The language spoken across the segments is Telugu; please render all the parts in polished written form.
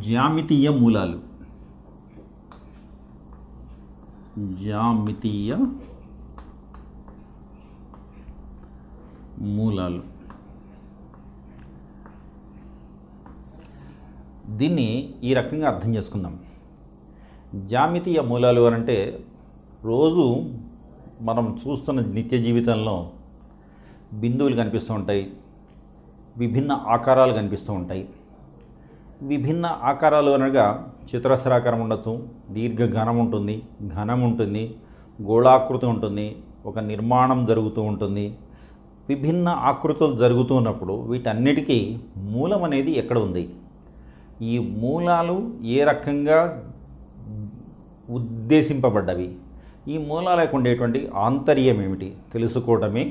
జ్యామితీయ మూలాలు. జ్యామితీయ మూలాలు దీన్ని ఈ రకంగా అర్థం చేసుకుందాం. జ్యామితీయ మూలాలు అనంటే రోజు మనం చూస్తున్న నిత్య జీవితంలో బిందువులు కనిపిస్తూ ఉంటాయి, విభిన్న ఆకారాలు కనిపిస్తూ ఉంటాయి. విభిన్న ఆకారాలు అనగా చతురస్రాకారం ఉండొచ్చు, దీర్ఘఘనం ఉంటుంది, ఘనం ఉంటుంది, గోళాకృతి ఉంటుంది, ఒక నిర్మాణం జరుగుతూ ఉంటుంది. విభిన్న ఆకృతులు జరుగుతూ ఉన్నప్పుడు వీటన్నిటికీ మూలం అనేది ఎక్కడ ఉంది, ఈ మూలాలు ఏ రకంగా ఉద్దేశింపబడ్డవి, ఈ మూలాలకు ఉండేటువంటి ఆంతర్యం ఏమిటి తెలుసుకోవడమే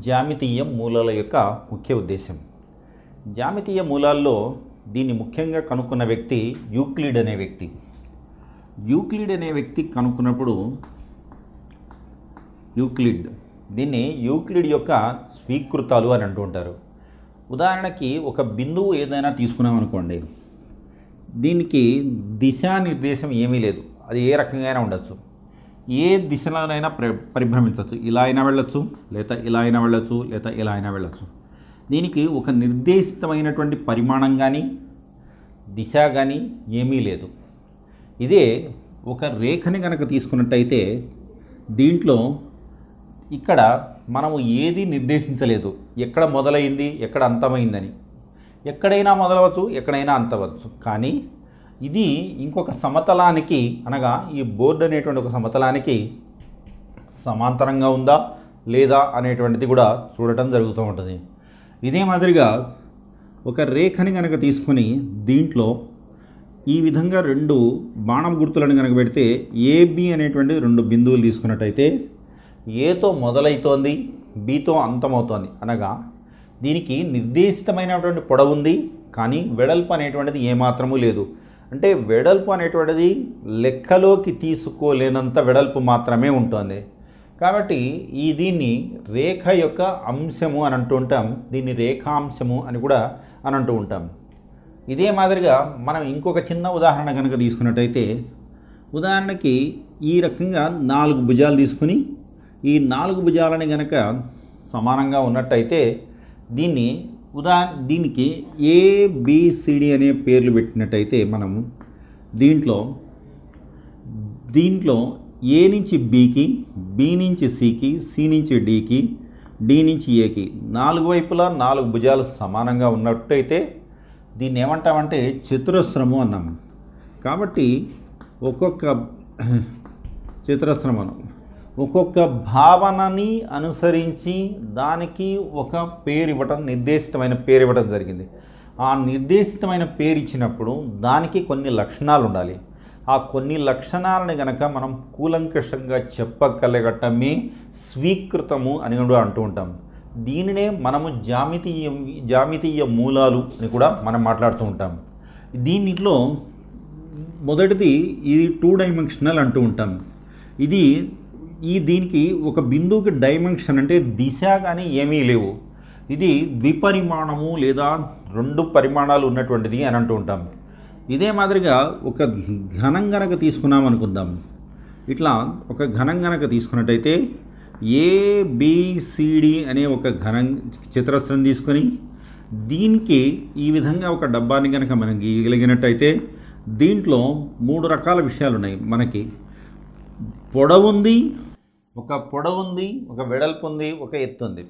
జ్యామితీయ మూలాల యొక్క ముఖ్య ఉద్దేశం. జ్యామితీయ మూలాల్లో దీన్ని ముఖ్యంగా కనుక్కున్న వ్యక్తి యూక్లిడ్ అనే వ్యక్తి. యూక్లిడ్ అనే వ్యక్తి కనుక్కున్నప్పుడు దీన్ని యూక్లిడ్ యొక్క స్వీకృతాలు అని అంటూ ఉంటారు. ఉదాహరణకి ఒక బిందువు ఏదైనా తీసుకున్నామనుకోండి, దీనికి దిశానిర్దేశం ఏమీ లేదు, అది ఏ రకంగా ఉండొచ్చు, ఏ దిశలోనైనా పరిభ్రమించవచ్చు. ఇలా అయినా వెళ్ళొచ్చు, లేదా ఇలా అయినా వెళ్ళొచ్చు, లేదా ఇలా అయినా వెళ్ళొచ్చు. దీనికి ఒక నిర్దేశితమైనటువంటి పరిమాణం కానీ దిశ కానీ ఏమీ లేదు. ఇదే ఒక రేఖని కనుక తీసుకున్నట్టయితే దీంట్లో ఇక్కడ మనము ఏది నిర్దేశించలేదు, ఎక్కడ మొదలైంది ఎక్కడ అంతమైందని. ఎక్కడైనా మొదలవచ్చు, ఎక్కడైనా అంతవచ్చు. కానీ ఇది ఇంకొక సమతలానికి అనగా ఈ బోర్డు అనేటువంటి ఒక సమతలానికి సమాంతరంగా ఉందా లేదా అనేటువంటిది కూడా చూడటం జరుగుతూ ఉంటుంది. ఇదే మాదిరిగా ఒక రేఖని కనుక తీసుకొని దీంట్లో ఈ విధంగా రెండు బాణం గుర్తులను కనుక పెడితే ఏబి అనేటువంటి రెండు బిందువులు తీసుకున్నట్టయితే ఏతో మొదలవుతోంది, బితో అంతమవుతోంది. అనగా దీనికి నిర్దేశితమైనటువంటి పొడవు ఉంది, కానీ వెడల్పు అనేటువంటిది ఏమాత్రము లేదు. అంటే వెడల్పు అనేటువంటిది లెక్కలోకి తీసుకోలేనంత వెడల్పు మాత్రమే ఉంటుంది. కాబట్టి దీన్ని రేఖ యొక్క అంశము అని అంటూ ఉంటాం, దీన్ని రేఖాంశము అని కూడా అని అంటూ ఉంటాం. ఇదే మాదిరిగా మనం ఇంకొక చిన్న ఉదాహరణ కనుక తీసుకున్నట్టయితే, ఉదాహరణకి ఈ రకంగా 4 భుజాలు తీసుకుని ఈ 4 భుజాలని కనుక సమానంగా ఉన్నట్టయితే దీనికి ఏబిసిడి అనే పేర్లు పెట్టినట్టయితే మనం దీంట్లో ఏ నుంచి బికి, బి నుంచి సికి, సి నుంచి డికి, డి నుంచి ఏకి 4 వైపులా 4 భుజాలు సమానంగా ఉన్నట్టయితే దీన్ని ఏమంటామంటే చతురస్రము అన్నాము. కాబట్టి ఒక్కొక్క చతురస్రం అన్నాము, ఒక్కొక్క భావనని అనుసరించి దానికి ఒక పేరు ఇవ్వటం, నిర్దేశితమైన పేరు ఇవ్వటం జరిగింది. ఆ నిర్దేశితమైన పేరు ఇచ్చినప్పుడు దానికి కొన్ని లక్షణాలు ఉండాలి. ఆ కొన్ని లక్షణాలను గనక మనం కూలంకషంగా చెప్పగలగటమే స్వీకృతము అని కూడా అంటూ ఉంటాం. దీనినే మనము జ్యామితీయ మూలాలు అని కూడా మనం మాట్లాడుతూ ఉంటాం. దీనిలో మొదటిది ఇది 2 డైమెన్షనల్ అంటూ ఉంటాం. దీనికి ఒక బిందువుకి డైమెన్షన్ అంటే దిశ కానీ ఏమీ లేవు. ఇది ద్విపరిమాణము లేదా 2 పరిమాణాలు ఉన్నటువంటిది అని అంటూ ఉంటాం. ఇదే మాదిరిగా ఒక ఘనం గనక తీసుకున్నాం అనుకుందాం. ఇట్లా ఒక ఘనం గనక తీసుకున్నట్టయితే ఏబిసిడి అనే ఒక చతురస్రం తీసుకొని దీనికి ఈ విధంగా ఒక డబ్బాని కనుక మనం గీయగలిగినట్టయితే దీంట్లో 3 రకాల విషయాలు ఉన్నాయి. మనకి పొడవు ఉంది, ఒక వెడల్పు ఉంది, ఒక ఎత్తు ఉంది.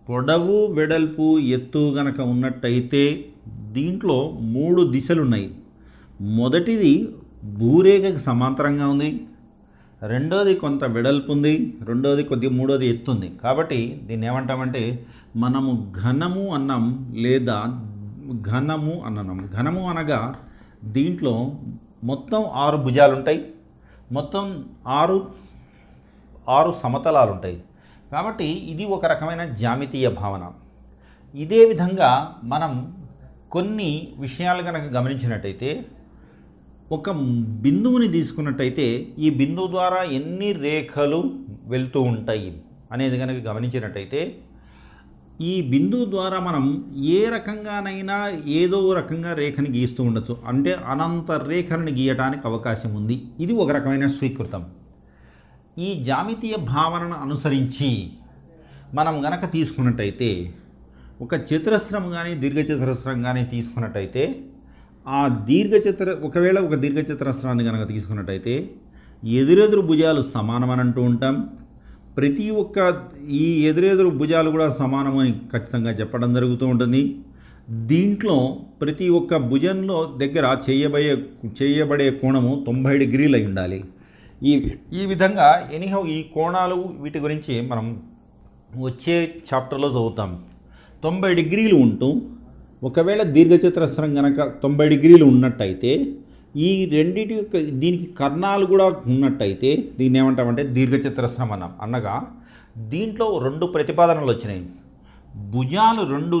పొడవు, వెడల్పు, ఎత్తు గనక ఉన్నట్టయితే దీంట్లో 3 దిశలు ఉన్నాయి. మొదటిది భూరేఖకి సమాంతరంగా ఉంది, రెండోది కొంత వెడల్పు ఉంది, మూడోది ఎత్తు ఉంది. కాబట్టి దీన్ని ఏమంటామంటే మనము ఘనము అన్నాం లేదా ఘనము అన్నాం. ఘనము అనగా దీంట్లో మొత్తం 6 భుజాలు ఉంటాయి, మొత్తం 6 సమతలాలు ఉంటాయి. కాబట్టి ఇది ఒక రకమైన జ్యామితీయ భావన. ఇదే విధంగా మనం కొన్ని విషయాలు కనుక గమనించినట్టయితే, ఒక బిందువుని తీసుకున్నట్టయితే ఈ బిందువు ద్వారా ఎన్ని రేఖలు వెళ్తూ ఉంటాయి అనేది కనుక గమనించినట్టయితే ఈ బిందువు ద్వారా మనం ఏ రకంగానైనా ఏదో రకంగా రేఖని గీస్తూ ఉండొచ్చు, అంటే అనంత రేఖని గీయడానికి అవకాశం ఉంది. ఇది ఒక రకమైన స్వీకృతం. ఈ జామితీయ భావనను అనుసరించి మనం గనక తీసుకున్నట్టయితే ఒక చతురస్రం కానీ దీర్ఘచతురస్రం కానీ తీసుకున్నట్టయితే ఆ ఒకవేళ ఒక దీర్ఘచతురస్రాన్ని కనుక తీసుకున్నట్టయితే ఎదురెదురు భుజాలు సమానమని అంటూ ఉంటాం. ప్రతి ఒక్క ఈ ఎదురెదురు భుజాలు కూడా సమానమని ఖచ్చితంగా చెప్పడం జరుగుతూ ఉంటుంది. దీంట్లో ప్రతి ఒక్క భుజంలో దగ్గర చేయబడే కోణము 90 డిగ్రీలు అయి ఉండాలి. ఈ విధంగా ఎనీహౌ ఈ కోణాలు వీటి గురించి మనం వచ్చే చాప్టర్లో చదువుతాం. 90 డిగ్రీలు ఉంటూ ఒకవేళ దీర్ఘచతురస్రం కనుక 90 డిగ్రీలు ఉన్నట్టయితే ఈ రెండింటి యొక్క దీనికి కర్ణాలు కూడా ఉన్నట్టయితే దీన్ని ఏమంటామంటే దీర్ఘచతురస్రం అన్నాం. అనగా దీంట్లో 2 ప్రతిపాదనలు వచ్చినాయి. భుజాలు 2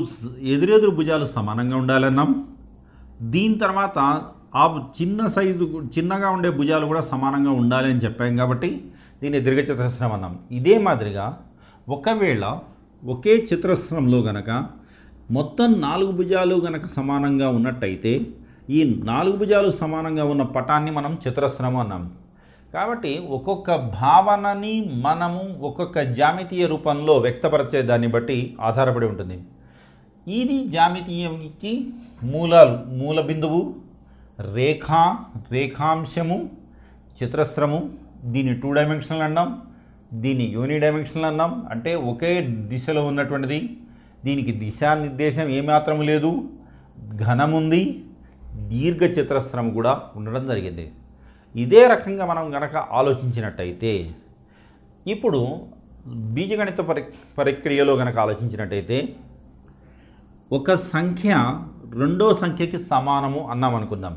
ఎదురెదురు భుజాలు సమానంగా ఉండాలన్నాం. దీని తర్వాత ఆ చిన్నగా ఉండే భుజాలు కూడా సమానంగా ఉండాలి అని చెప్పాం కాబట్టి దీన్ని దీర్ఘచతురస్రం అన్నాం. ఇదే మాదిరిగా ఒకవేళ ఒకే చతురస్రంలో గనక మొత్తం 4 భుజాలు గనక సమానంగా ఉన్నట్టయితే ఈ 4 భుజాలు సమానంగా ఉన్న పటాన్ని మనం చతురస్రం అన్నాం. కాబట్టి ఒక్కొక్క భావనని మనము ఒక్కొక్క జామితీయ రూపంలో వ్యక్తపరిచే దాన్ని బట్టి ఆధారపడి ఉంటుంది. ఇది జామితీయంకి మూల బిందువు, రేఖాంశము, చతురస్రము. దీన్ని 2 డైమెన్షనల్ అన్నాం, దీన్ని యూనిడైమెన్షనల్ అన్నాం, అంటే ఒకే దిశలో ఉన్నటువంటిది. దీనికి దిశానిర్దేశం ఏమాత్రం లేదు, ఘనముంది, దీర్ఘచతురస్రం కూడా ఉండడం జరిగింది. ఇదే రకంగా మనం గనక ఆలోచించినట్టయితే ఇప్పుడు బీజగణిత ప్రక్రియలో గనక ఆలోచించినట్టయితే ఒక సంఖ్య రెండో సంఖ్యకి సమానము అన్నాం అనుకుందాం.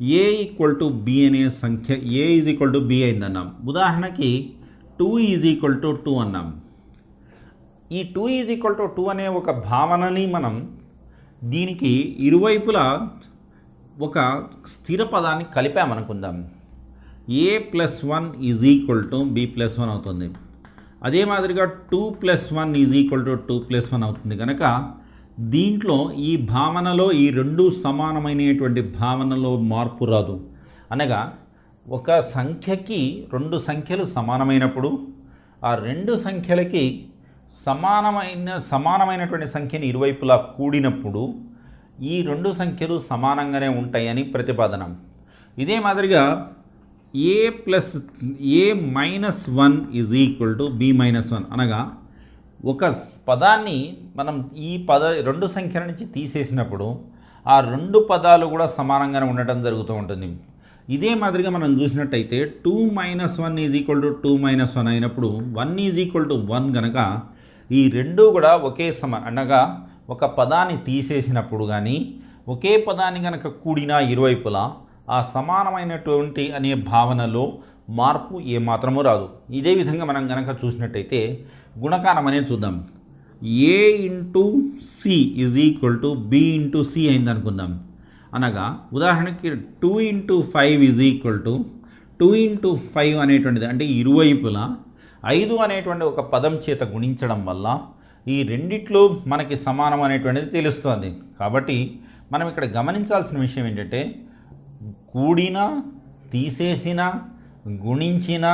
a = b అనే సంఖ్య a = b అయిందన్నాం. ఉదాహరణకి 2 = 2 అన్నాం. ఈ 2 = 2 అనే ఒక భావనని మనం దీనికి ఇరువైపులా ఒక స్థిర పదాన్ని కలిపామనుకుందాం. a + 1 = b + 1 అవుతుంది. అదే మాదిరిగా 2 + 1 = 2 + 1 అవుతుంది. కనుక దీంట్లో ఈ భావనలో ఈ 2 సమానమైనటువంటి భావనలో మార్పు రాదు. అనగా ఒక సంఖ్యకి 2 సంఖ్యలు సమానమైనప్పుడు ఆ 2 సంఖ్యలకి సమానమైనటువంటి సంఖ్యని ఇరువైపులా కూడినప్పుడు ఈ 2 సంఖ్యలు సమానంగానే ఉంటాయని ప్రతిపాదన. ఇదే మాదిరిగా a - 1 = b - 1 అనగా ఒక పదాన్ని మనం ఈ 2 సంఖ్యల నుంచి తీసేసినప్పుడు ఆ 2 పదాలు కూడా సమానంగానే ఉండటం జరుగుతూ ఉంటుంది. ఇదే మాదిరిగా మనం చూసినట్టయితే 2 - 1 = 2 - 1 అయినప్పుడు 1 = 1 కనుక ఈ 2 కూడా ఒకే అనగా ఒక పదాన్ని తీసేసినప్పుడు కానీ ఒకే పదాన్ని కనుక కూడినా ఇరువైపులా ఆ సమానమైనటువంటి అనే భావనలో మార్పు ఏమాత్రమూ రాదు. ఇదే విధంగా మనం కనుక చూసినట్టయితే గుణకారం అనేది చూద్దాం. a × c = b × c అయింది అనుకుందాం. అనగా ఉదాహరణకి 2 × 5 = 2 × 5 అనేటువంటిది అంటే ఇరువైపులా 5 అనేటువంటి ఒక పదం చేత గుణించడం వల్ల ఈ రెండిట్లో మనకి సమానం అనేటువంటిది తెలుస్తుంది. కాబట్టి మనం ఇక్కడ గమనించాల్సిన విషయం ఏంటంటే కూడిన, తీసేసిన, గుణించిన,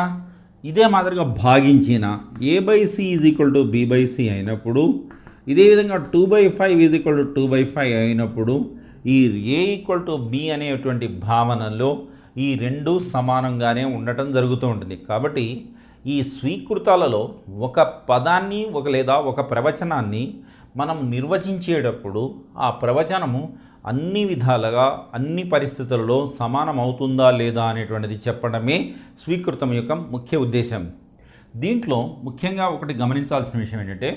ఇదే మాదిరిగా భాగించిన a/c = b/c అయినప్పుడు, ఇదే విధంగా 2/5 = 2/5 అయినప్పుడు ఈ a = b అనేటువంటి భావనలో ఈ 2 సమానంగానే ఉండటం జరుగుతూ ఉంటుంది. కాబట్టి ఈ స్వీకృతాలలో ఒక పదాన్ని లేదా ఒక ప్రవచనాన్ని మనం నిర్వచించేటప్పుడు ఆ ప్రవచనము అన్ని విధాలుగా అన్ని పరిస్థితులలో సమానం అవుతుందా లేదా అనేటువంటిది చెప్పడమే స్వీకృతం యొక్క ముఖ్య ఉద్దేశం. దీంట్లో ముఖ్యంగా ఒకటి గమనించాల్సిన విషయం ఏంటంటే